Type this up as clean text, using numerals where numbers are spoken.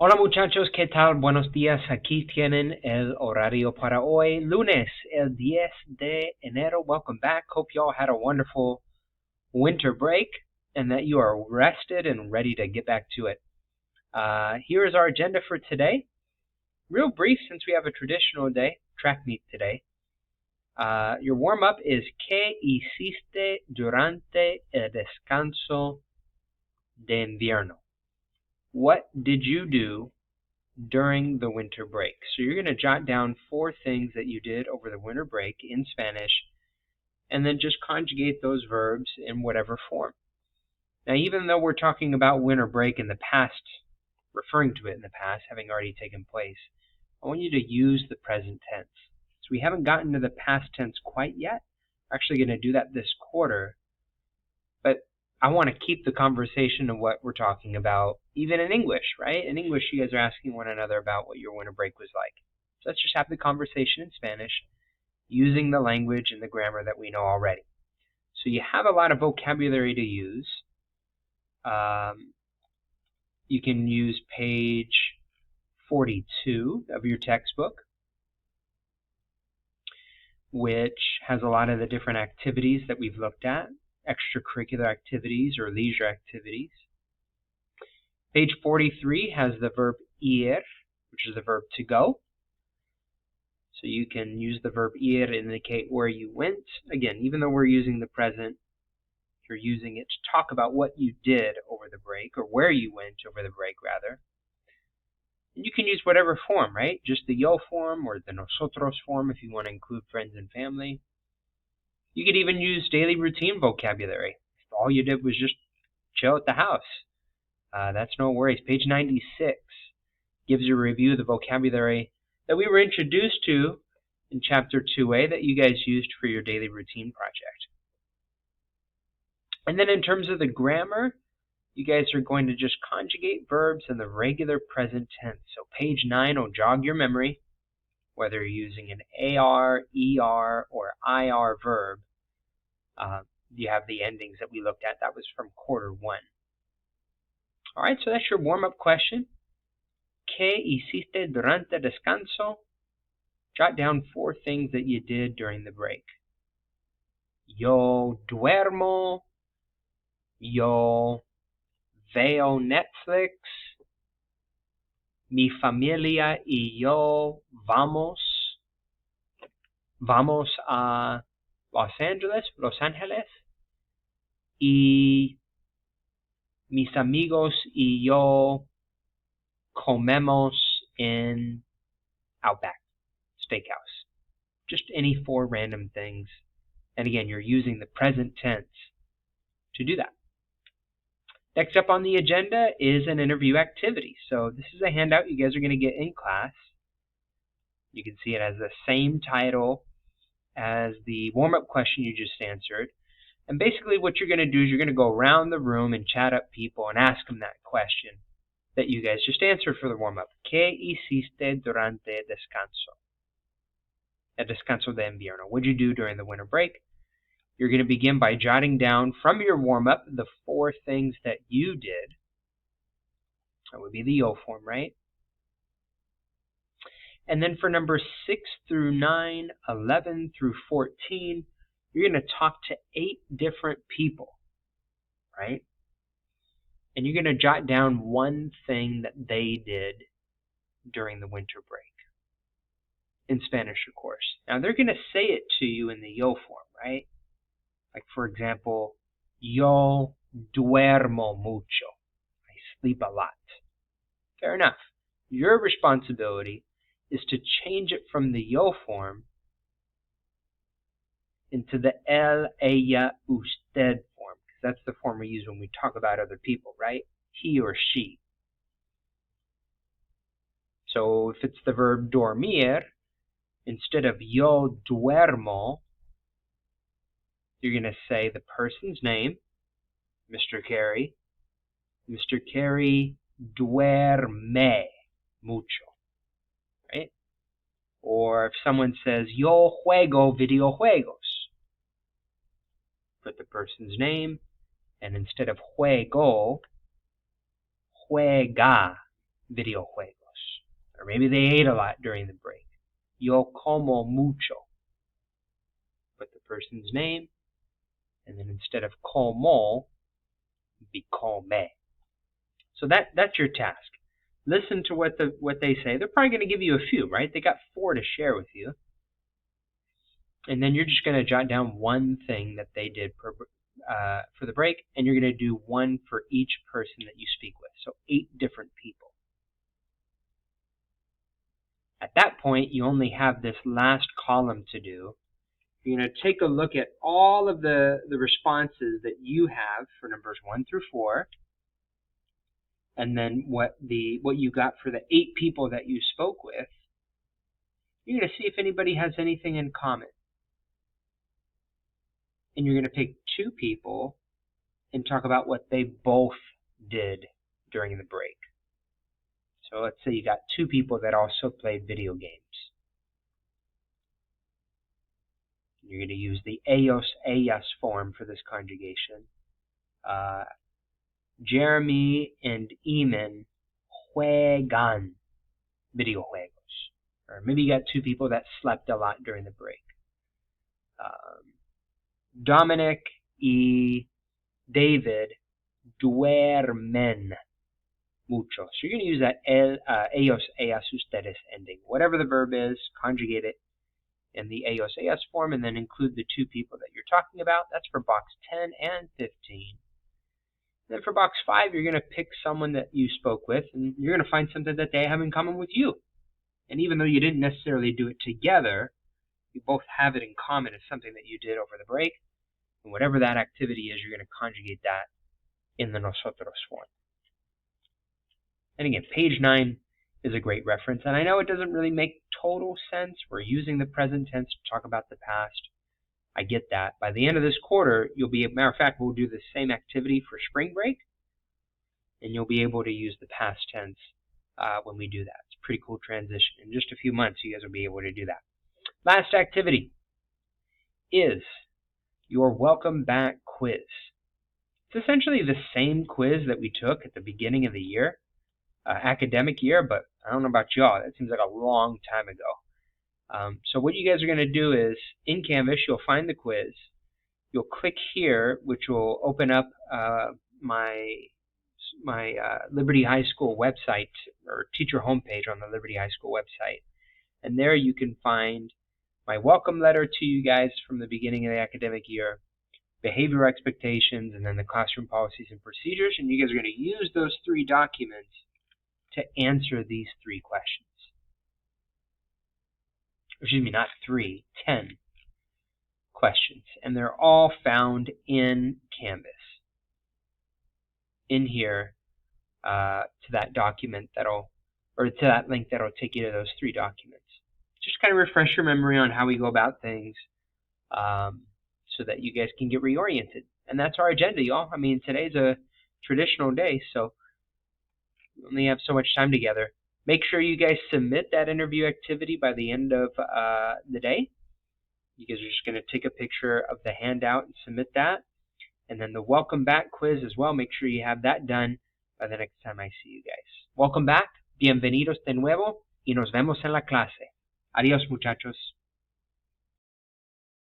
Hola muchachos, ¿qué tal? Buenos días. Aquí tienen el horario para hoy, lunes, el 10 de enero. Welcome back. Hope you all had a wonderful winter break and that you are rested and ready to get back to it. Here is our agenda for today. Real brief since we have a traditional day, track meet today. Your warm-up is ¿Qué hiciste durante el descanso de invierno? What did you do during the winter break? So you're going to jot down 4 things that you did over the winter break in Spanish, and then just conjugate those verbs in whatever form. Now, even though we're talking about winter break in the past, referring to it in the past, having already taken place, I want you to use the present tense. So we haven't gotten to the past tense quite yet. We're actually going to do that this quarter, but I want to keep the conversation of what we're talking about, even in English, right? In English, you guys are asking one another about what your winter break was like. So let's just have the conversation in Spanish using the language and the grammar that we know already. So you have a lot of vocabulary to use. You can use page 42 of your textbook, which has a lot of the different activities that we've looked at, extracurricular activities or leisure activities. Page 43 has the verb ir, which is the verb to go. So you can use the verb ir to indicate where you went. Again, even though we're using the present, you're using it to talk about what you did over the break, or where you went over the break, rather. And you can use whatever form, right? Just the yo form or the nosotros form if you want to include friends and family. You could even use daily routine vocabulary. If all you did was just chill at the house, that's no worries. Page 96 gives you a review of the vocabulary that we were introduced to in Chapter 2A that you guys used for your daily routine project. And then in terms of the grammar, you guys are going to just conjugate verbs in the regular present tense. So page 9 will jog your memory, whether you're using an AR, ER, or IR verb. You have the endings that we looked at. That was from quarter 1. All right, so that's your warm-up question. ¿Qué hiciste durante el descanso? Jot down 4 things that you did during the break. Yo duermo. Yo veo Netflix. Mi familia y yo vamos a Los Ángeles. Y mis amigos y yo comemos in Outback Steakhouse. Just any 4 random things. And again, you're using the present tense to do that. Next up on the agenda is an interview activity. So this is a handout you guys are going to get in class. You can see it has the same title as the warm-up question you just answered. And basically what you're going to do is you're going to go around the room and chat up people and ask them that question that you guys just answered for the warm-up. ¿Qué hiciste durante el descanso? El descanso de invierno. What did you do during the winter break? You're going to begin by jotting down from your warm-up the 4 things that you did. That would be the yo form, right? And then for number 6 through 9, 11 through 14, you're going to talk to 8 different people, right? And you're going to jot down 1 thing that they did during the winter break. In Spanish, of course. Now, they're going to say it to you in the yo form, right? Like, for example, yo duermo mucho. I sleep a lot. Fair enough. Your responsibility is to change it from the yo form into the él, ella, usted form. Because that's the form we use when we talk about other people, right? He or she. So if it's the verb dormir, instead of yo duermo, you're going to say the person's name, Mr. Carey. Mr. Carey duerme mucho, right? Or if someone says, yo juego videojuegos, put the person's name, and instead of juego, juega videojuegos. Or maybe they ate a lot during the break. Yo como mucho. Put the person's name, and then instead of como, be come. So that's your task. Listen to what they say. They're probably going to give you a few, right? They got 4 to share with you. And then you're just going to jot down one thing that they did for the break, and you're going to do one for each person that you speak with. So 8 different people. At that point, you only have this last column to do. You're going to take a look at all of the responses that you have for numbers 1 through 4, and then what you got for the 8 people that you spoke with. You're going to see if anybody has anything in common. And you're going to pick 2 people and talk about what they both did during the break. So let's say you got 2 people that also played video games. You're going to use the ellos, ellas form for this conjugation. Jeremy and Eamon juegan videojuegos. Or maybe you got 2 people that slept a lot during the break. Dominic y David duermen mucho. So you're going to use that ellos, ellas, ustedes ending. Whatever the verb is, conjugate it in the ellos, ellas form, and then include the 2 people that you're talking about. That's for box 10 and 15. And then for box 5, you're going to pick someone that you spoke with, and you're going to find something that they have in common with you. And even though you didn't necessarily do it together, you both have it in common as something that you did over the break. And whatever that activity is, you're going to conjugate that in the nosotros form. And again, page 9 is a great reference. And I know it doesn't really make total sense. We're using the present tense to talk about the past. I get that. By the end of this quarter, matter of fact, we'll do the same activity for spring break. And you'll be able to use the past tense when we do that. It's a pretty cool transition. In just a few months, you guys will be able to do that. Last activity is your welcome back quiz. It's essentially the same quiz that we took at the beginning of the year, academic year, but I don't know about y'all, that seems like a long time ago. So what you guys are going to do is, in Canvas, you'll find the quiz. You'll click here, which will open up my Liberty High School website, or teacher homepage on the Liberty High School website. And there you can find my welcome letter to you guys from the beginning of the academic year, behavioral expectations, and then the classroom policies and procedures. And you guys are going to use those 3 documents to answer these 3 questions. Excuse me, not 3, 10 questions. And they're all found in Canvas. In here, to that document to that link that'll take you to those 3 documents. Just kind of refresh your memory on how we go about things so that you guys can get reoriented. And that's our agenda, y'all. I mean, today's a traditional day, so we only have so much time together. Make sure you guys submit that interview activity by the end of the day. You guys are just going to take a picture of the handout and submit that. And then the welcome back quiz as well. Make sure you have that done by the next time I see you guys. Welcome back. Bienvenidos de nuevo y nos vemos en la clase. Adiós, muchachos.